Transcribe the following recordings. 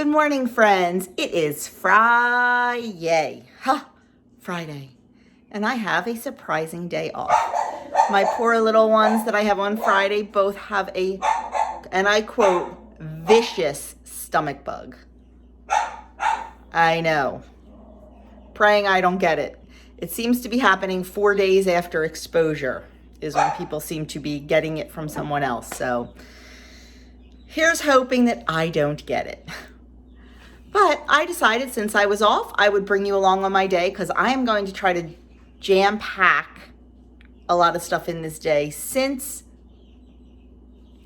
Good morning, friends. It is Friday. Friday. And I have a surprising day off. My poor little ones that I have on Friday both have a, and I quote, vicious stomach bug. I know. Praying I don't get it. It seems to be happening 4 days after exposure is when people seem to be getting it from someone else. So here's hoping that I don't get it. But I decided since I was off, I would bring you along on my day because I am going to try to jam pack a lot of stuff in this day since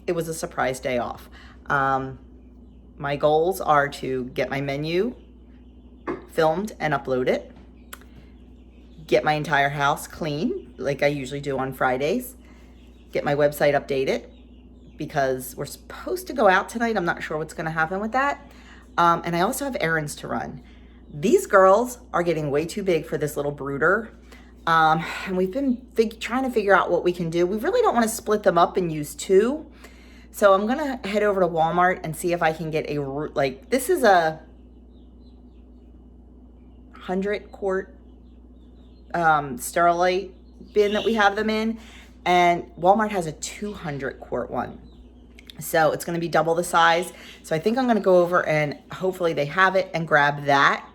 it was a surprise day off. My goals are to get my menu filmed and upload it, get my entire house clean like I usually do on Fridays, get my website updated because we're supposed to go out tonight. I'm not sure what's going to happen with that. And I also have errands to run. These girls are getting way too big for this little brooder. And we've been trying to figure out what we can do. We really don't want to split them up and use two. So I'm going to head over to Walmart and see if I can get this is a 100-quart Sterilite bin that we have them in. And Walmart has a 200-quart one. So it's going to be double the size. So I think I'm going to go over and hopefully they have it and grab that.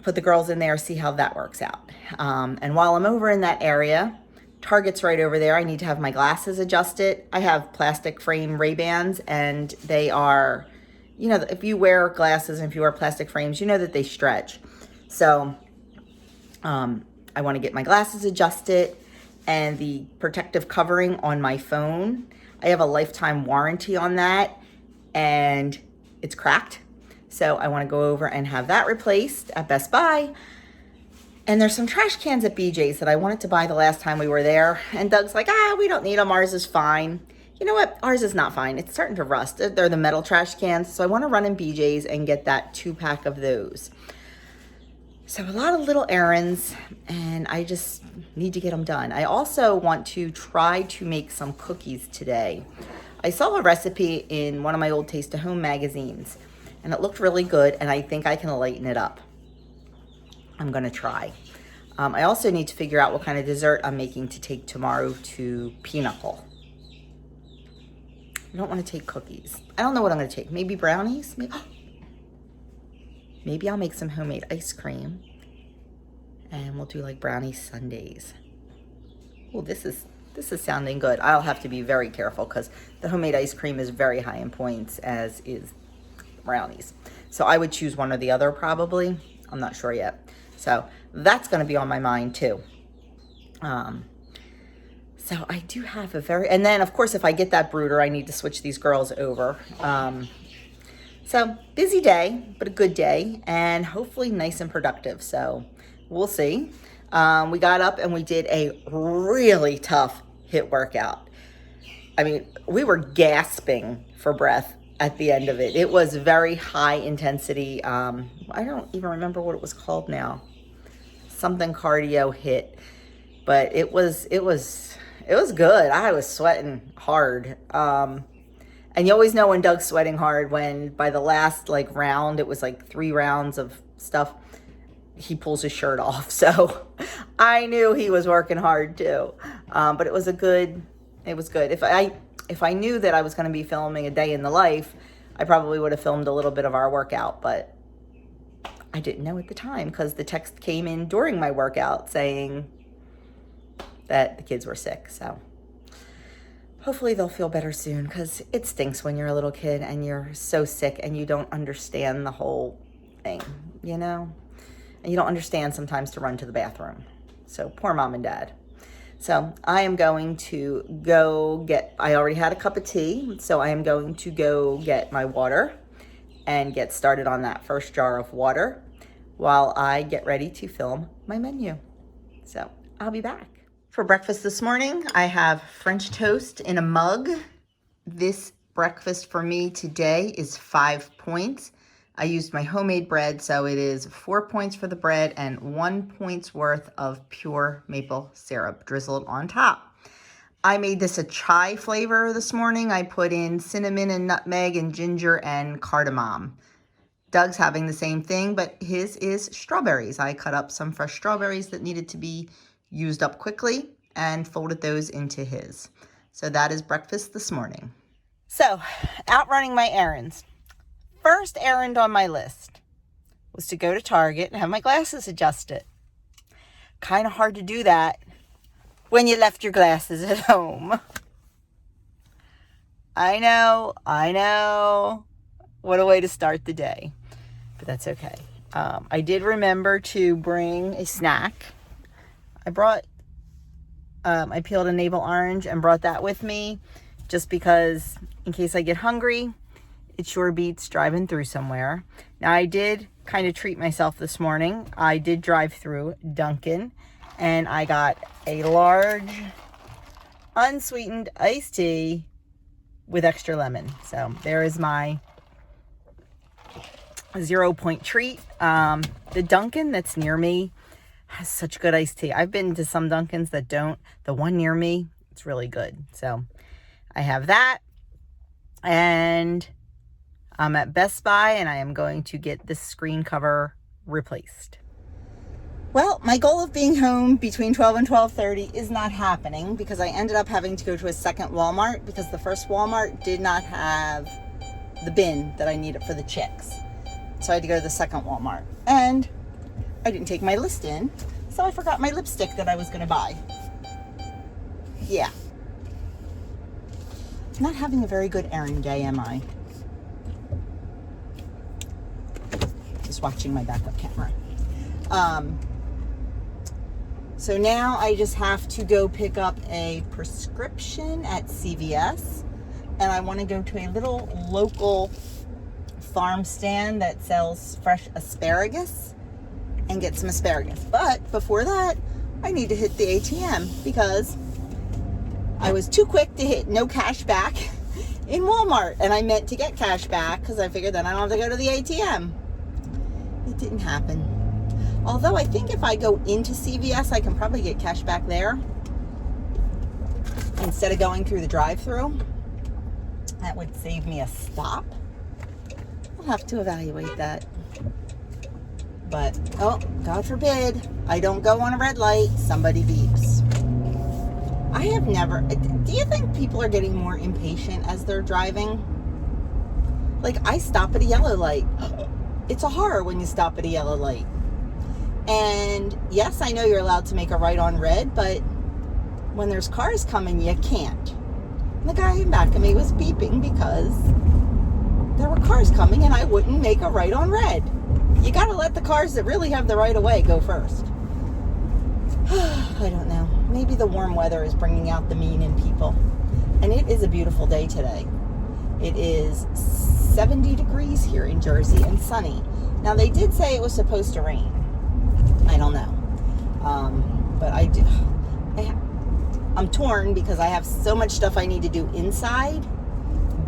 Put the girls in there, see how that works out. And while I'm over in that area, Target's right over there. I need to have my glasses adjusted. I have plastic frame Ray-Bans and they are, you know, if you wear glasses and if you wear plastic frames, you know that they stretch. So I want to get my glasses adjusted and the protective covering on my phone. I have a lifetime warranty on that and it's cracked. So I want to go over and have that replaced at Best Buy. And there's some trash cans at BJ's that I wanted to buy the last time we were there. And Doug's like, we don't need them. Ours is fine. You know what? Ours is not fine. It's starting to rust. They're the metal trash cans. So I want to run in BJ's and get that 2-pack of those. So a lot of little errands and I just need to get them done. I also want to try to make some cookies today. I saw a recipe in one of my old Taste of Home magazines and it looked really good and I think I can lighten it up. I'm gonna try. I also need to figure out what kind of dessert I'm making to take tomorrow to Pinnacle. I don't want to take cookies. I don't know what I'm gonna take. Maybe brownies? Maybe I'll make some homemade ice cream and we'll do like brownie sundaes. Oh, this is sounding good. I'll have to be very careful because the homemade ice cream is very high in points, as is brownies. So I would choose one or the other probably. I'm not sure yet. So that's going to be on my mind too. So I do have and then of course if I get that brooder, I need to switch these girls over. So busy day, but a good day and hopefully nice and productive. So we'll see. We got up and we did a really tough HIIT workout. I mean, we were gasping for breath at the end of it. It was very high intensity. I don't even remember what it was called now. Something cardio HIIT, but it was good. I was sweating hard. And you always know when Doug's sweating hard when by the last round, it was 3 rounds of stuff, he pulls his shirt off. So I knew he was working hard too. But it was good. If I knew that I was going to be filming a day in the life, I probably would have filmed a little bit of our workout, but I didn't know at the time because the text came in during my workout saying that the kids were sick. So hopefully they'll feel better soon because it stinks when you're a little kid and you're so sick and you don't understand the whole thing, you know? And you don't understand sometimes to run to the bathroom. So poor mom and dad. So I am going to go I already had a cup of tea, so I am going to go get my water and get started on that first jar of water while I get ready to film my menu. So I'll be back. For breakfast this morning, I have French toast in a mug. This breakfast for me today is 5 points. I used my homemade bread, so it is 4 points for the bread and 1 point's worth of pure maple syrup drizzled on top. I made this a chai flavor this morning. I put in cinnamon and nutmeg and ginger and cardamom. Doug's having the same thing, but his is strawberries. I cut up some fresh strawberries that needed to be used up quickly and folded those into his. So that is breakfast this morning. So, out running my errands. First errand on my list was to go to Target and have my glasses adjusted. Kind of hard to do that when you left your glasses at home. I know. What a way to start the day. But that's okay. I did remember to bring a snack. I peeled a navel orange and brought that with me just because in case I get hungry, it sure beats driving through somewhere. Now, I did kind of treat myself this morning. I did drive through Dunkin' and I got a large unsweetened iced tea with extra lemon. So there is my 0-point treat. The Dunkin' that's near me has such good iced tea. I've been to some Dunkins that don't. The one near me, it's really good. So I have that. And I'm at Best Buy and I am going to get this screen cover replaced. Well, my goal of being home between 12 and 12:30 is not happening because I ended up having to go to a second Walmart because the first Walmart did not have the bin that I needed for the chicks. So I had to go to the second Walmart. And I didn't take my list in, so I forgot my lipstick that I was going to buy. Yeah. Not having a very good errand day, am I? Just watching my backup camera. So now I just have to go pick up a prescription at CVS, and I want to go to a little local farm stand that sells fresh asparagus and get some asparagus. But before that, I need to hit the ATM because I was too quick to hit no cash back in Walmart, and I meant to get cash back because I figured then I don't have to go to the ATM. It didn't happen. Although I think if I go into CVS, I can probably get cash back there instead of going through the drive-thru. That would save me a stop. I'll have to evaluate that. But, oh, God forbid, I don't go on a red light, somebody beeps. I have never, do you think people are getting more impatient as they're driving? Like, I stop at a yellow light. It's a horror when you stop at a yellow light. And yes, I know you're allowed to make a right on red, but when there's cars coming, you can't. And the guy in back of me was beeping because there were cars coming and I wouldn't make a right on red. You got to let the cars that really have the right of way go first. I don't know. Maybe the warm weather is bringing out the mean in people. And it is a beautiful day today. It is 70 degrees here in Jersey and sunny. Now, they did say it was supposed to rain. I don't know. But I'm torn because I have so much stuff I need to do inside.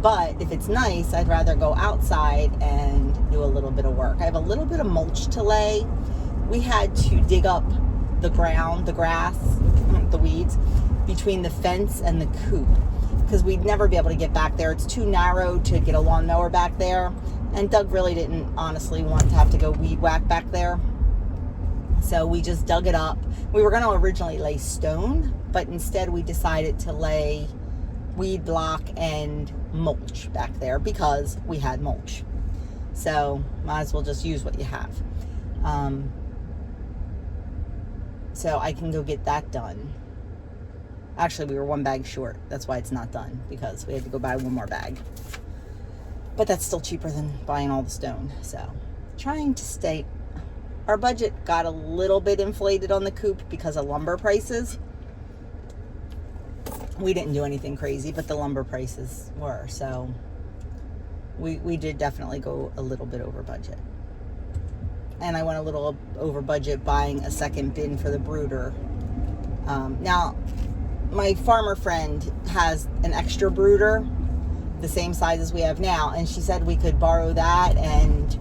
But if it's nice, I'd rather go outside and do a little bit of work. I have a little bit of mulch to lay. We had to dig up the ground, the grass, the weeds, between the fence and the coop because we'd never be able to get back there. It's too narrow to get a lawnmower back there. And Doug really didn't honestly want to have to go weed whack back there. So we just dug it up. We were going to originally lay stone, but instead we decided to lay weed block and mulch back there because we had mulch. So might as well just use what you have. So I can go get that done. Actually, we were one bag short. That's why it's not done, because we had to go buy one more bag. But that's still cheaper than buying all the stone. So trying to stay. Our budget got a little bit inflated on the coop because of lumber prices. We didn't do anything crazy, but the lumber prices were. So we did definitely go a little bit over budget. And I went a little over budget buying a second bin for the brooder. Now, my farmer friend has an extra brooder, the same size as we have now, and she said we could borrow that and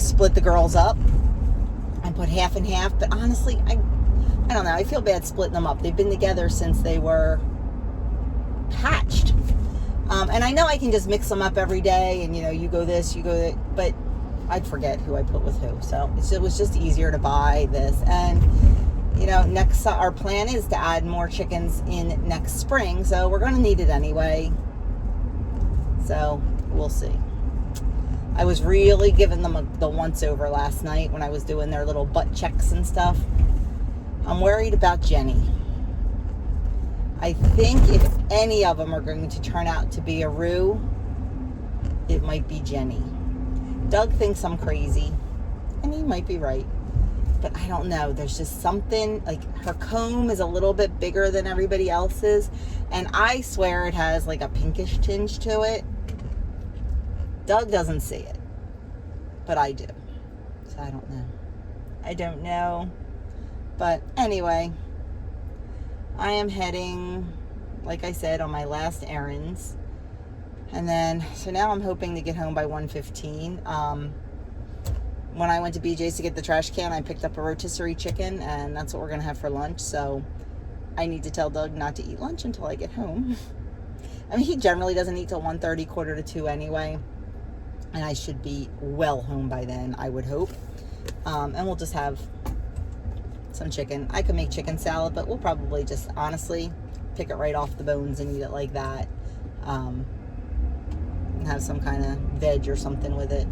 split the girls up and put half and half. But honestly, I don't know. I feel bad splitting them up. They've been together since they were hatched. And And I know I can just mix them up every day and, you go this, you go that, but I'd forget who I put with who. So it was just easier to buy this. And, next, our plan is to add more chickens in next spring. So we're going to need it anyway. So we'll see. I was really giving them the once over last night when I was doing their little butt checks and stuff. I'm worried about Jenny. I think if any of them are going to turn out to be a roux, it might be Jenny. Doug thinks I'm crazy, and he might be right, but I don't know. There's just something, like her comb is a little bit bigger than everybody else's, and I swear it has like a pinkish tinge to it. Doug doesn't see it, but I do. So I don't know. But anyway, I am heading, like I said, on my last errands. And then, so now I'm hoping to get home by 1:15. When I went to BJ's to get the trash can, I picked up a rotisserie chicken, and that's what we're going to have for lunch. So I need to tell Doug not to eat lunch until I get home. I mean, he generally doesn't eat till 1:30, 1:45 anyway. And I should be well home by then, I would hope. And we'll just have some chicken. I could make chicken salad, but we'll probably just, honestly, pick it right off the bones and eat it like that. And have some kind of veg or something with it.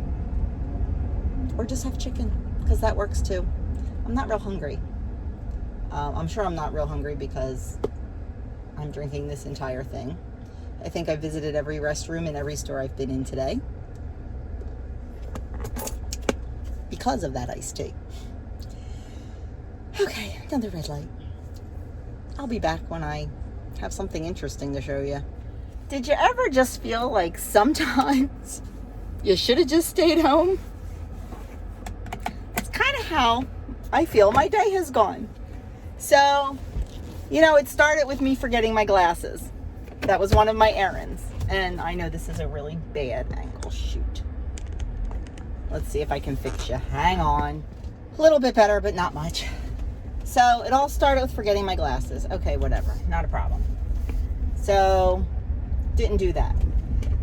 Or just have chicken, because that works too. I'm not real hungry. I'm sure I'm not real hungry because I'm drinking this entire thing. I think I visited every restroom in every store I've been in today because of that iced tea. Okay, another red light. I'll be back when I have something interesting to show you. Did you ever just feel like sometimes you should have just stayed home? It's kind of how I feel my day has gone. So, it started with me forgetting my glasses. That was one of my errands. And I know this is a really bad angle. Shoot. Let's see if I can fix you. Hang on. A little bit better, but not much. So it all started with forgetting my glasses. Okay, whatever. Not a problem. So, didn't do that.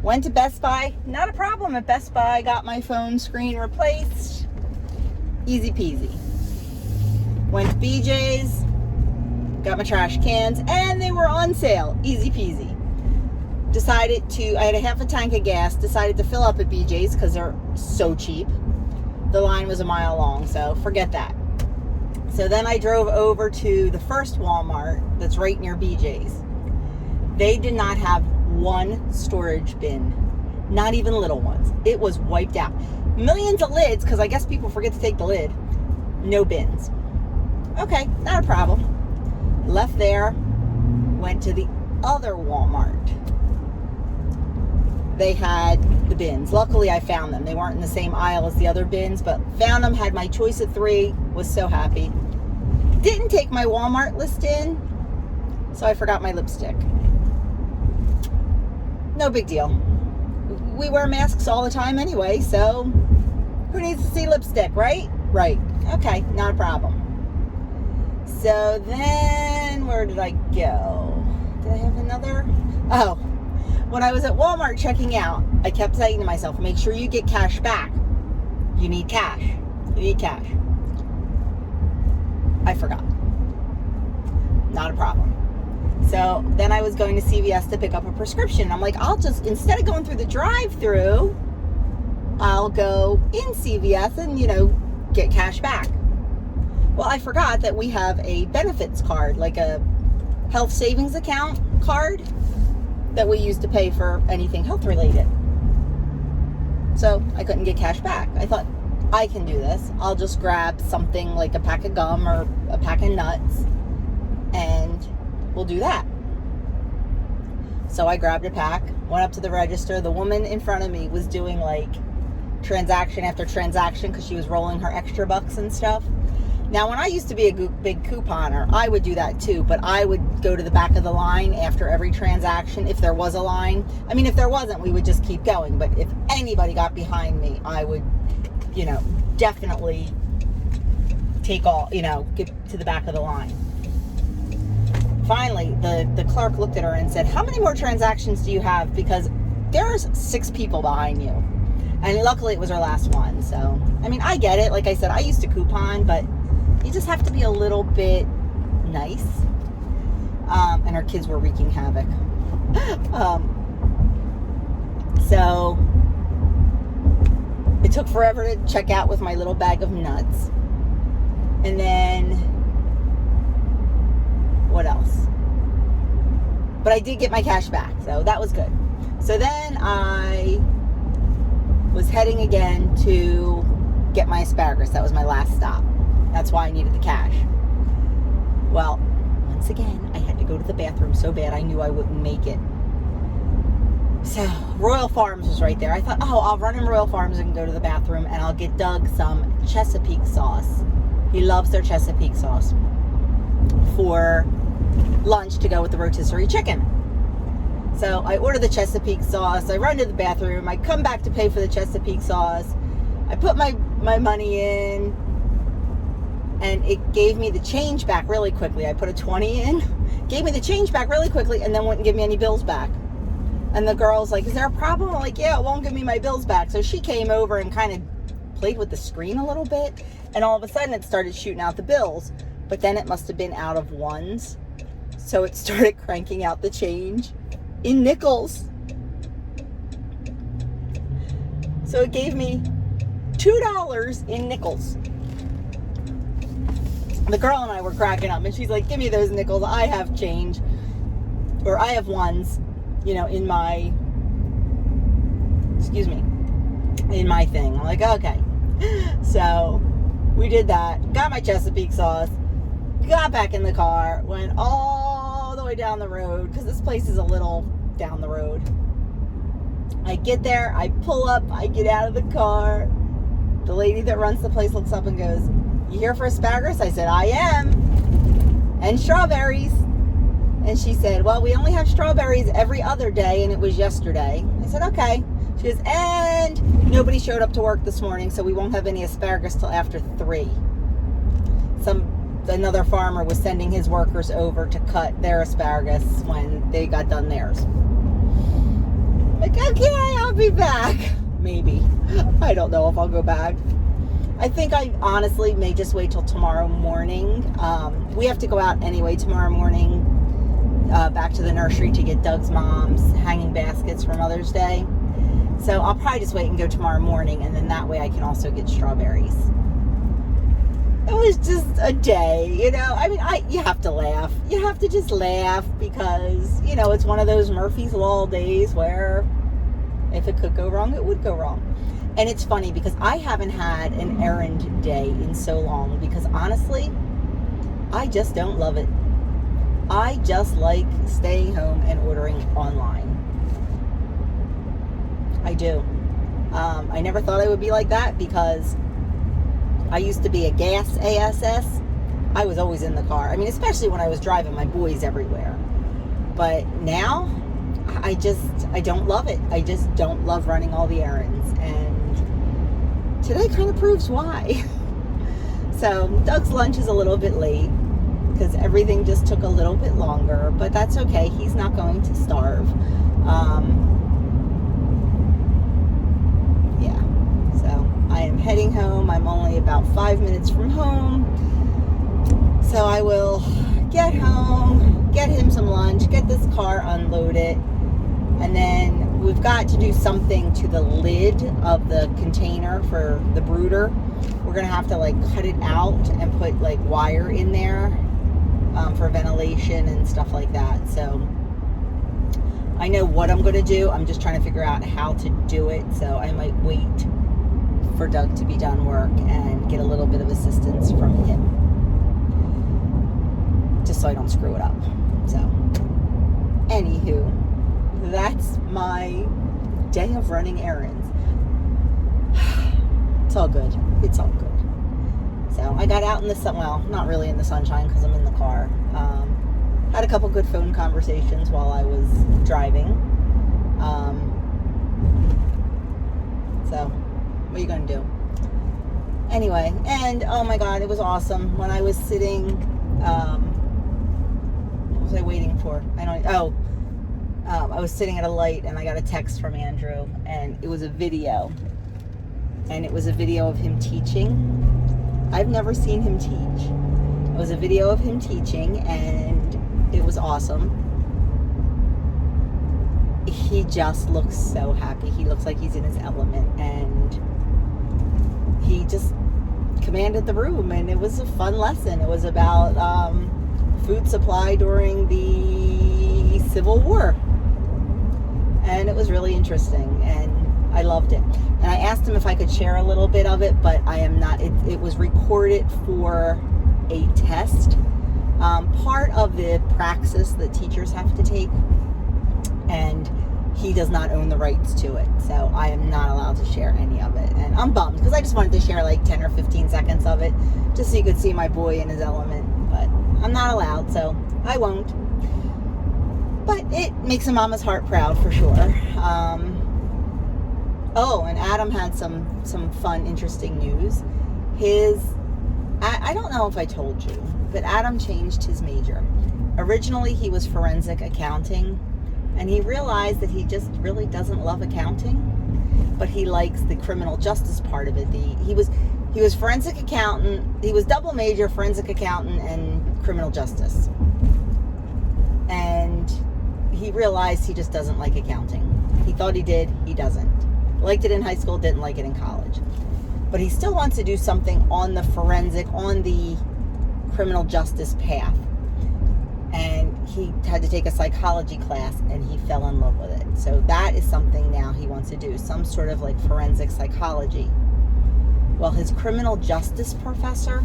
Went to Best Buy. Not a problem at Best Buy. Got my phone screen replaced. Easy peasy. Went to BJ's. Got my trash cans. And they were on sale. Easy peasy. I had a half a tank of gas. Decided to fill up at BJ's because they're so cheap. The line was a mile long, so forget that. So then I drove over to the first Walmart that's right near BJ's. They did not have one storage bin, not even little ones. It was wiped out. Millions of lids, because I guess people forget to take the lid. No bins. Okay, not a problem. Left there, went to the other Walmart. They had the bins. Luckily, I found them. They weren't in the same aisle as the other bins, but found them, had my choice of 3, was so happy. Didn't take my Walmart list in, so I forgot my lipstick. No big deal. We wear masks all the time anyway, so who needs to see lipstick, right? Right. Okay, not a problem. So then, where did I go? Did I have another? Oh, when I was at Walmart checking out, I kept saying to myself, make sure you get cash back. You need cash. You need cash. I forgot. Not a problem. So then I was going to CVS to pick up a prescription. I'm like, I'll just, instead of going through the drive-through, I'll go in CVS and, get cash back. Well, I forgot that we have a benefits card, like a health savings account card that we use to pay for anything health related. So I couldn't get cash back. I thought, I can do this. I'll just grab something like a pack of gum or a pack of nuts and we'll do that. So I grabbed a pack, went up to the register. The woman in front of me was doing like transaction after transaction because she was rolling her extra bucks and stuff. Now, when I used to be a big couponer, I would do that too, but I would go to the back of the line after every transaction if there was a line. I mean, if there wasn't, we would just keep going, but if anybody got behind me, I would, definitely take get to the back of the line. Finally, the clerk looked at her and said, how many more transactions do you have? Because there's 6 people behind you. And luckily it was our last one. So, I mean, I get it. Like I said, I used to coupon, but you just have to be a little bit nice. And our kids were wreaking havoc. So it took forever to check out with my little bag of nuts. And then what else? But I did get my cash back, so that was good. So then I was heading again to get my asparagus. That was my last stop. That's why I needed the cash. Well, once again, I had to go to the bathroom so bad I knew I wouldn't make it. So Royal Farms was right there. I thought, oh, I'll run in Royal Farms and go to the bathroom, and I'll get Doug some Chesapeake sauce. He loves their Chesapeake sauce for lunch to go with the rotisserie chicken. So I order the Chesapeake sauce. I run to the bathroom. I come back to pay for the Chesapeake sauce. I put my money in, and it gave me the change back really quickly. I put a 20 in, gave me the change back really quickly, and then wouldn't give me any bills back. And the girl's like, is there a problem? I'm like, yeah, it won't give me my bills back. So she came over and kind of played with the screen a little bit, and all of a sudden it started shooting out the bills. But then it must have been out of ones. So it started cranking out the change in nickels. So it gave me $2 in nickels. The girl and I were cracking up, and she's like, give me those nickels. I have change, or I have ones, you know, in my thing. I'm like, okay. So we did that, got my Chesapeake sauce, got back in the car, went all the way down the road, because this place is a little down the road. I get there, I pull up, I get out of the car. The lady that runs the place looks up and goes, you here for asparagus? I said, I am. And strawberries. And she said, well, we only have strawberries every other day, and it was yesterday. I said, okay. She goes, and nobody showed up to work this morning, so we won't have any asparagus till after 3. Another farmer was sending his workers over to cut their asparagus when they got done theirs. Like, okay, I'll be back. Maybe. I don't know if I'll go back. I think I honestly may just wait till tomorrow morning. We have to go out anyway tomorrow morning, back to the nursery to get Doug's mom's hanging baskets for Mother's Day. So I'll probably just wait and go tomorrow morning, and then that way I can also get strawberries. It was just a day, you know. I mean, you have to laugh. You have to just laugh because, you know, it's one of those Murphy's Law days where if it could go wrong, it would go wrong. And it's funny because I haven't had an errand day in so long because honestly, I just don't love it. I just like staying home and ordering online. I do. I never thought I would be like that because I used to be a gas ASS. I was always in the car. I mean, especially when I was driving my boys everywhere. But now, I don't love it. I just don't love running all the errands. And today kind of proves why. So, Doug's lunch is a little bit late because everything just took a little bit longer. But that's okay. He's not going to starve. I am heading home. I'm only about 5 minutes from home. So I will get home, get him some lunch, get this car unloaded, and then we've got to do something to the lid of the container for the brooder. We're going to have to like cut it out and put like wire in there for ventilation and stuff like that. So I know what I'm going to do. I'm just trying to figure out how to do it. So I might wait for Doug to be done work and get a little bit of assistance from him, just so I don't screw it up. So anywho, that's my day of running errands. It's all good. It's all good. So I got out in the sun, well, not really in the sunshine because I'm in the car. Had a couple good phone conversations while I was driving. So what are you going to do? Anyway, and oh my God, it was awesome. When I was sitting, what was I waiting for? I was sitting at a light and I got a text from Andrew, and it was a video. And it was a video of him teaching. I've never seen him teach. It was a video of him teaching, and it was awesome. He just looks so happy. He looks like he's in his element, and he just commanded the room, and it was a fun lesson. It was about food supply during the Civil War, and it was really interesting, and I loved it. And I asked him if I could share a little bit of it, but I am not. It was recorded for a test, part of the praxis that teachers have to take, and he does not own the rights to it, so I am not allowed to share any of it. And I'm bummed, because I just wanted to share like 10 or 15 seconds of it, just so you could see my boy in his element, but I'm not allowed, so I won't. But it makes a mama's heart proud for sure. Oh, and Adam had some fun, interesting news. I don't know if I told you, but Adam changed his major. Originally, he was forensic accounting, and he realized that he just really doesn't love accounting, but he likes the criminal justice part of it. He was forensic accountant. He was double major, forensic accountant, and criminal justice. And he realized he just doesn't like accounting. He thought he did. He doesn't. Liked it in high school, didn't like it in college. But he still wants to do something on the forensic, on the criminal justice path. And he had to take a psychology class, and he fell in love with it. So that is something now he wants to do, some sort of like forensic psychology. Well, his criminal justice professor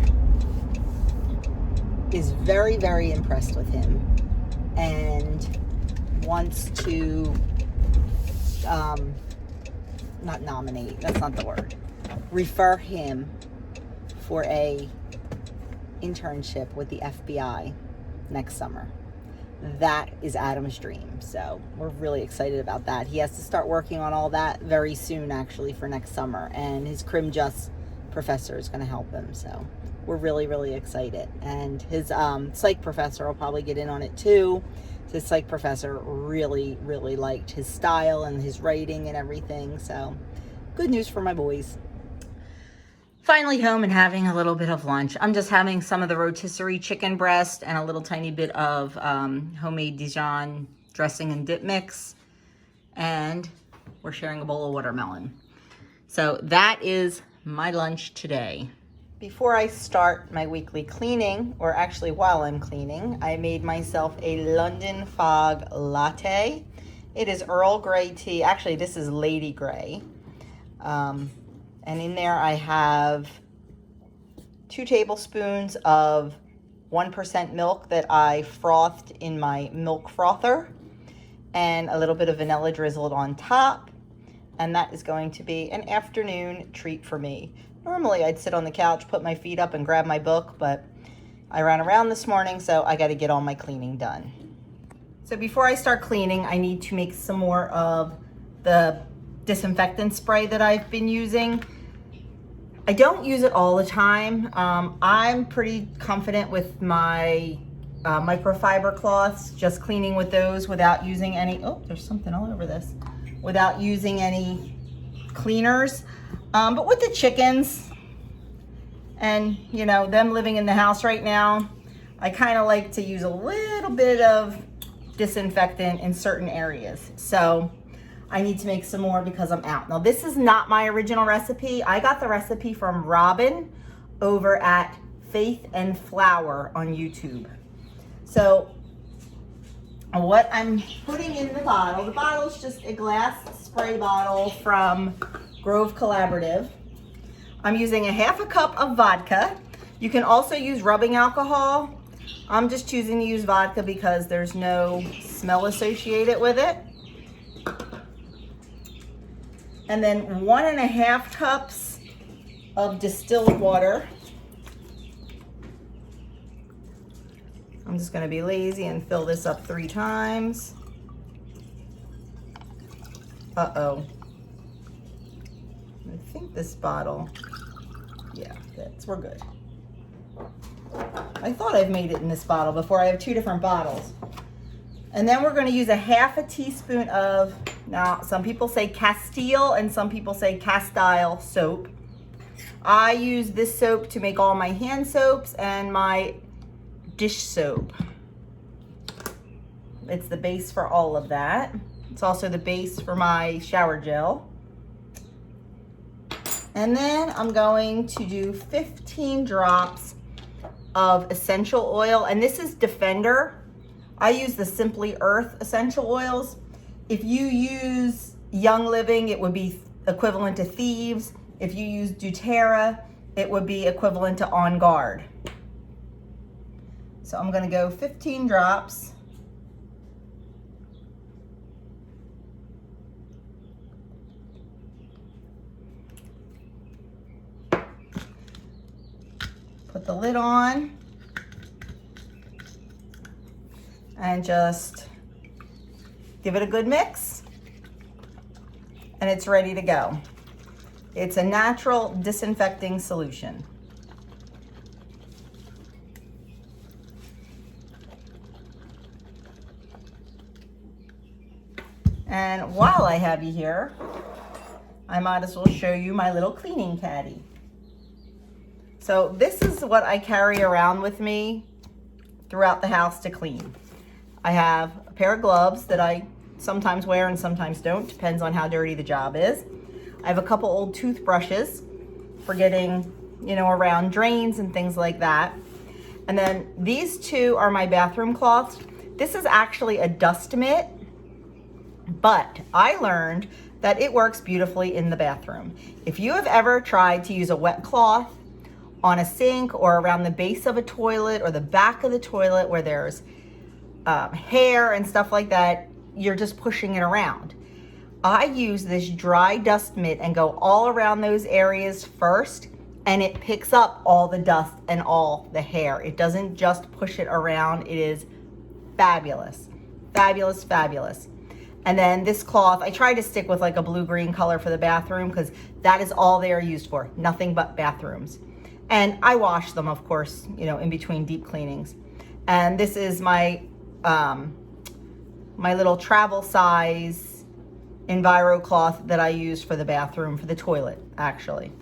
is very, very impressed with him and wants to not nominate, that's not the word, refer him for a internship with the FBI next summer. That is Adam's dream, so we're really excited about that. He has to start working on all that very soon, actually, for next summer, and his crim just professor is going to help him, so we're really, really excited. And his psych professor will probably get in on it too. His psych professor really, really liked his style and his writing and everything, so good news for my boys. Finally home and having a little bit of lunch. I'm just having some of the rotisserie chicken breast and a little tiny bit of homemade Dijon dressing and dip mix, and we're sharing a bowl of watermelon. So that is my lunch today. Before I start my weekly cleaning, or actually while I'm cleaning, I made myself a London Fog latte. It is Earl Grey tea. Actually, this is Lady Grey. And in there I have 2 tablespoons of 1% milk that I frothed in my milk frother, and a little bit of vanilla drizzled on top. And that is going to be an afternoon treat for me. Normally I'd sit on the couch, put my feet up and grab my book, but I ran around this morning, so I got to get all my cleaning done. So before I start cleaning, I need to make some more of the disinfectant spray that I've been using. I don't use it all the time. I'm pretty confident with my microfiber cloths, just cleaning with those without using any, oh, there's something all over this, without using any cleaners. But with the chickens and, you know, them living in the house right now, I kind of like to use a little bit of disinfectant in certain areas. So I need to make some more because I'm out. Now, this is not my original recipe. I got the recipe from Robin over at Faith and Flour on YouTube. So what I'm putting in the bottle is just a glass spray bottle from Grove Collaborative. I'm using a 1/2 cup of vodka. You can also use rubbing alcohol. I'm just choosing to use vodka because there's no smell associated with it. And then 1.5 cups of distilled water. I'm just going to be lazy and fill this up 3 times. Uh-oh. I think this bottle, yeah, we're good. I thought I've made it in this bottle before. I have 2 different bottles. And then we're going to use a half a teaspoon of, now some people say Castile and some people say Castile soap. I use this soap to make all my hand soaps and my dish soap. It's the base for all of that. It's also the base for my shower gel. And then I'm going to do 15 drops of essential oil. And this is Defender. I use the Simply Earth essential oils. If you use Young Living, it would be equivalent to Thieves. If you use doTERRA, it would be equivalent to On Guard. So I'm gonna go 15 drops. Put the lid on. And just give it a good mix, and it's ready to go. It's a natural disinfecting solution. And while I have you here, I might as well show you my little cleaning caddy. So this is what I carry around with me throughout the house to clean. I have a pair of gloves that I sometimes wear and sometimes don't, depends on how dirty the job is. I have a couple old toothbrushes for getting, you know, around drains and things like that. And then these two are my bathroom cloths. This is actually a dust mitt, but I learned that it works beautifully in the bathroom. If you have ever tried to use a wet cloth on a sink or around the base of a toilet or the back of the toilet where there's hair and stuff like that, you're just pushing it around. I use this dry dust mitt and go all around those areas first, and it picks up all the dust and all the hair. It doesn't just push it around. It is fabulous, fabulous, fabulous. And then this cloth, I try to stick with like a blue-green color for the bathroom because that is all they are used for, nothing but bathrooms. And I wash them, of course, you know, in between deep cleanings. And this is my my little travel size Enviro cloth that I use for the bathroom, for the toilet, actually.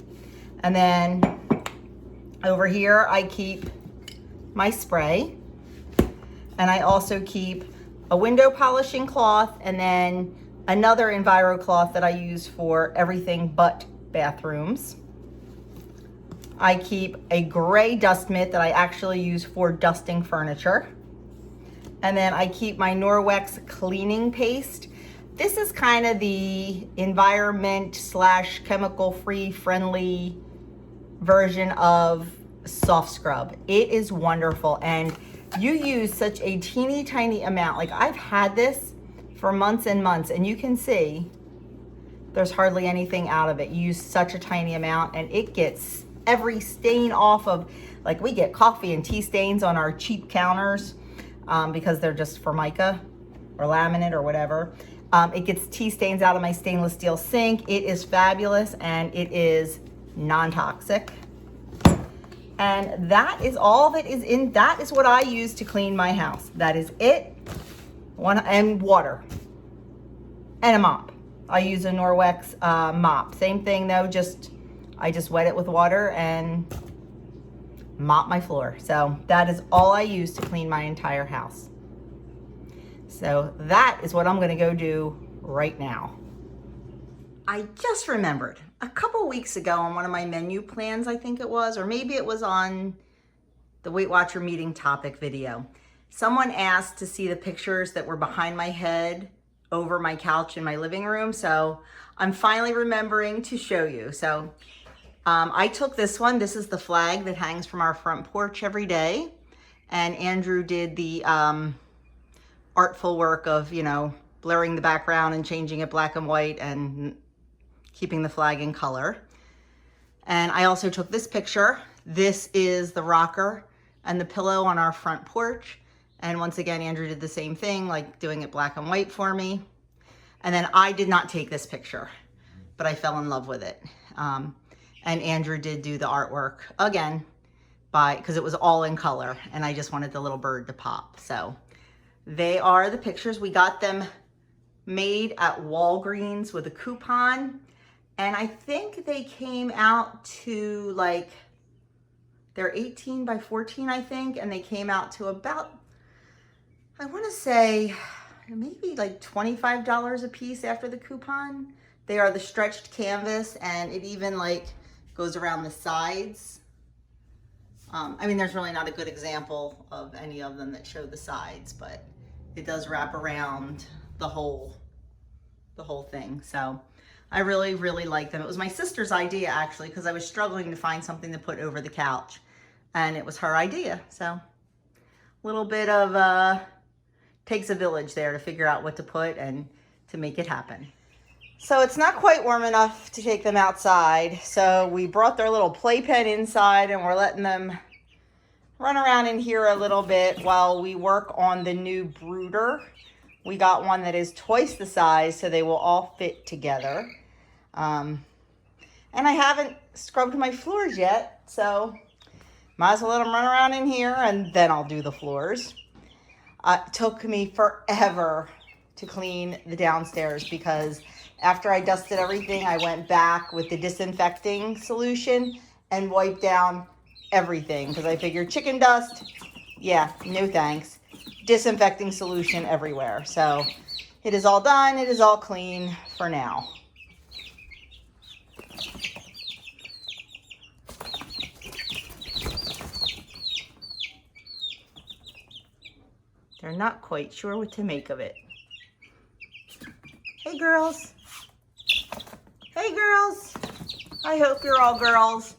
And then over here, I keep my spray. And I also keep a window polishing cloth and then another Enviro cloth that I use for everything but bathrooms. I keep a gray dust mitt that I actually use for dusting furniture. And then I keep my Norwex cleaning paste. This is kind of the environment / chemical free friendly version of soft scrub. It is wonderful, and you use such a teeny tiny amount. Like, I've had this for months and months, and you can see there's hardly anything out of it. You use such a tiny amount and it gets every stain off of, like, we get coffee and tea stains on our cheap counters because they're just Formica or laminate or whatever. It gets tea stains out of my stainless steel sink. It is fabulous, and it is non-toxic. And that is all that is in, that is what I use to clean my house. That is it. And water and a mop. I use a Norwex mop. Same thing though, I just wet it with water and mop my floor. So that is all I use to clean my entire house. So that is what I'm gonna go do right now. I just remembered a couple weeks ago on one of my menu plans, I think it was, or maybe it was on the Weight Watcher meeting topic video. Someone asked to see the pictures that were behind my head over my couch in my living room. So I'm finally remembering to show you. So I took this one. This is the flag that hangs from our front porch every day. And Andrew did the artful work of, you know, blurring the background and changing it black and white and keeping the flag in color. And I also took this picture. This is the rocker and the pillow on our front porch. And once again, Andrew did the same thing, like doing it black and white for me. And then I did not take this picture, but I fell in love with it. And Andrew did do the artwork again because it was all in color and I just wanted the little bird to pop. So They are the pictures. We got them made at Walgreens with a coupon. And I think they came out to like, they're 18 by 14, I think. And they came out to about, I want to say maybe like $25 a piece after the coupon. They are the stretched canvas, and it even like goes around the sides. I mean, there's really not a good example of any of them that show the sides, but it does wrap around the whole thing. So I really, really like them. It was my sister's idea, actually, because I was struggling to find something to put over the couch, and it was her idea. So a little bit of takes a village there to figure out what to put and to make it happen. So it's not quite warm enough to take them outside. So we brought their little playpen inside, and we're letting them run around in here a little bit while we work on the new brooder. We got one that is twice the size, so they will all fit together. And I haven't scrubbed my floors yet, so might as well let them run around in here, and then I'll do the floors. It took me forever to clean the downstairs because after I dusted everything, I went back with the disinfecting solution and wiped down everything because I figured chicken dust, yeah, no thanks. Disinfecting solution everywhere. So it is all done. It is all clean for now. They're not quite sure what to make of it. Hey, girls. Hey, girls. I hope you're all girls.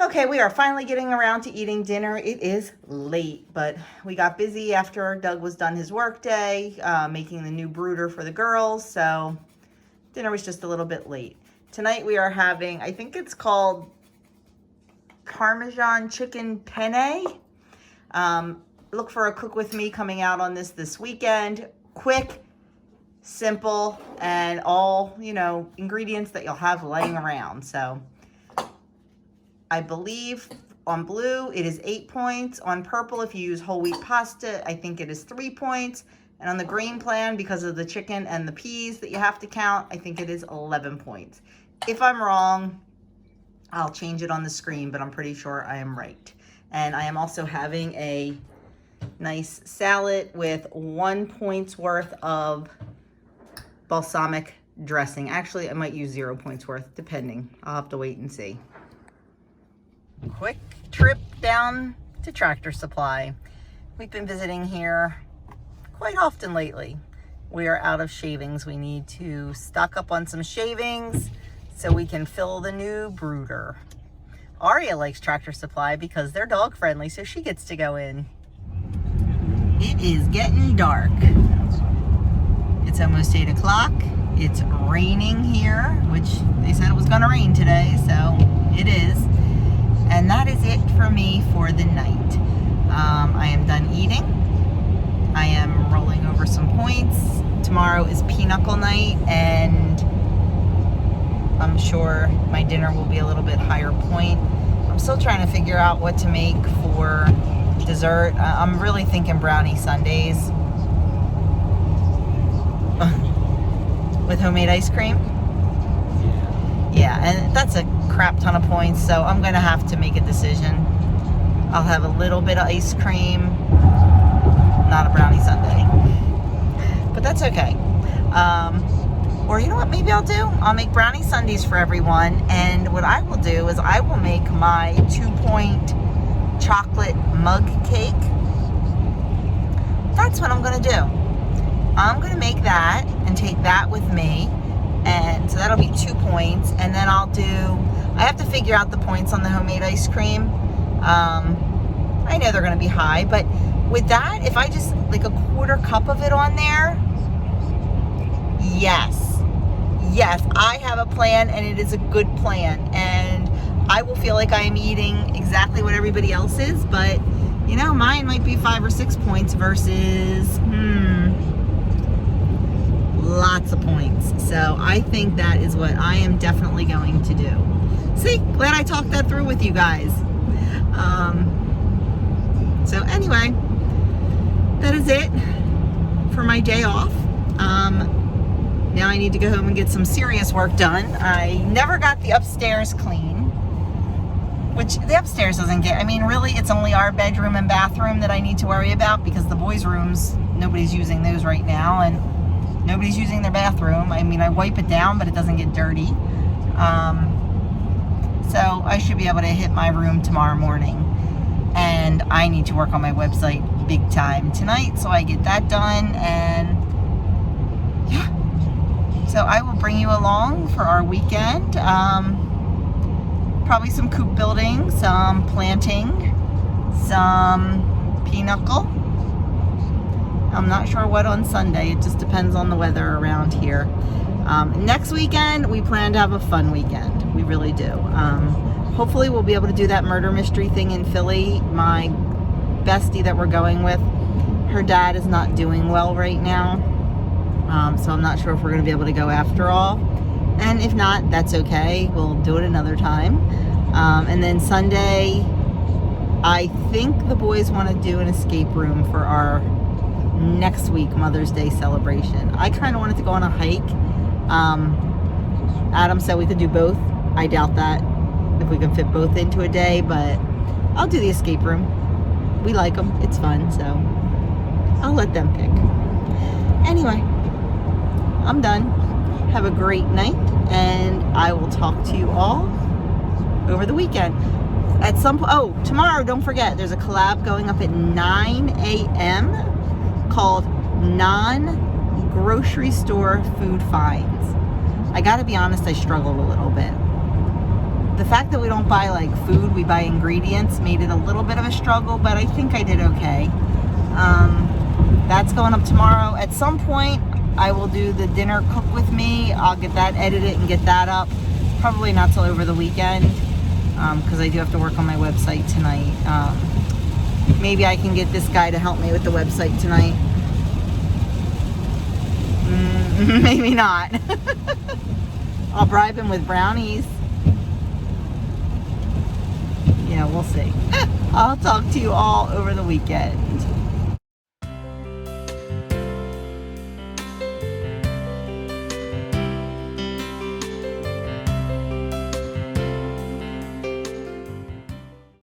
Okay, we are finally getting around to eating dinner. It is late, but we got busy after Doug was done his work day, making the new brooder for the girls, so dinner was just a little bit late. Tonight we are having, I think it's called Parmesan chicken penne. Look for a cook with me coming out on this weekend. Quick, simple, and all, you know, ingredients that you'll have laying around. So I believe on blue it is 8 points. On purple, if you use whole wheat pasta, I think it is 3 points. And on the green plan, because of the chicken and the peas that you have to count, I think it is 11 points. If I'm wrong, I'll change it on the screen, but I'm pretty sure I am right. And I am also having a nice salad with 1 point's worth of balsamic dressing. Actually, I might use 0 points worth, depending. I'll have to wait and see. Quick trip down to Tractor Supply. We've been visiting here quite often lately. We are out of shavings. We need to stock up on some shavings so we can fill the new brooder. Aria likes Tractor Supply because they're dog friendly, so she gets to go in. It is getting dark. It's almost 8 o'clock. It's raining here, which they said it was gonna rain today, so it is. And that is it for me for the night. I am done eating. I am rolling over some points. Tomorrow is pinochle night, and I'm sure my dinner will be a little bit higher point. I'm still trying to figure out what to make for dessert. I'm really thinking brownie sundaes with homemade ice cream. Yeah, and that's a crap ton of points, so I'm gonna have to make a decision. I'll have a little bit of ice cream, not a brownie sundae, but that's okay. Or you know what, maybe I'll do? I'll make brownie sundaes for everyone, and what I will do is I will make my 2-point chocolate mug cake. That's what I'm gonna do. I'm gonna make that and take that with me, and so that'll be 2 points, and then I have to figure out the points on the homemade ice cream. I know they're gonna be high, but with that, if I just like a 1/4 cup of it on there, yes, I have a plan, and it is a good plan, and I will feel like I am eating exactly what everybody else is, but you know, mine might be 5 or 6 points versus lots of points. So I think that is what I am definitely going to do. See, glad I talked that through with you guys. So anyway, that is it for my day off. Now I need to go home and get some serious work done. I never got the upstairs clean, which the upstairs doesn't get. I mean, really, it's only our bedroom and bathroom that I need to worry about, because the boys' rooms, nobody's using those right now, and nobody's using their bathroom. I mean, I wipe it down, but it doesn't get dirty. So I should be able to hit my room tomorrow morning. And I need to work on my website big time tonight, so I get that done. And yeah, so I will bring you along for our weekend. Probably some coop building, some planting, some pinochle. I'm not sure what on Sunday. It just depends on the weather around here. Next weekend, we plan to have a fun weekend. We really do. Hopefully, we'll be able to do that murder mystery thing in Philly. My bestie that we're going with, her dad is not doing well right now. So I'm not sure if we're going to be able to go after all. And if not, that's okay. We'll do it another time. And then Sunday, I think the boys want to do an escape room for our next week Mother's Day celebration. I kind of wanted to go on a hike. Adam said we could do both. I doubt that if we can fit both into a day, but I'll do the escape room. We like them. It's fun, so I'll let them pick. Anyway, I'm done. Have a great night, and I will talk to you all over the weekend. At some point, oh, tomorrow, don't forget, there's a collab going up at 9 a.m. called Non-Grocery Store Food Finds. I gotta be honest, I struggled a little bit. The fact that we don't buy like food, we buy ingredients, made it a little bit of a struggle, but I think I did okay. That's going up tomorrow. At some point, I will do the dinner cook with me. I'll get that edited and get that up. Probably not till over the weekend, because I do have to work on my website tonight. Maybe I can get this guy to help me with the website tonight. Maybe not. I'll bribe him with brownies. Yeah, we'll see. I'll talk to you all over the weekend.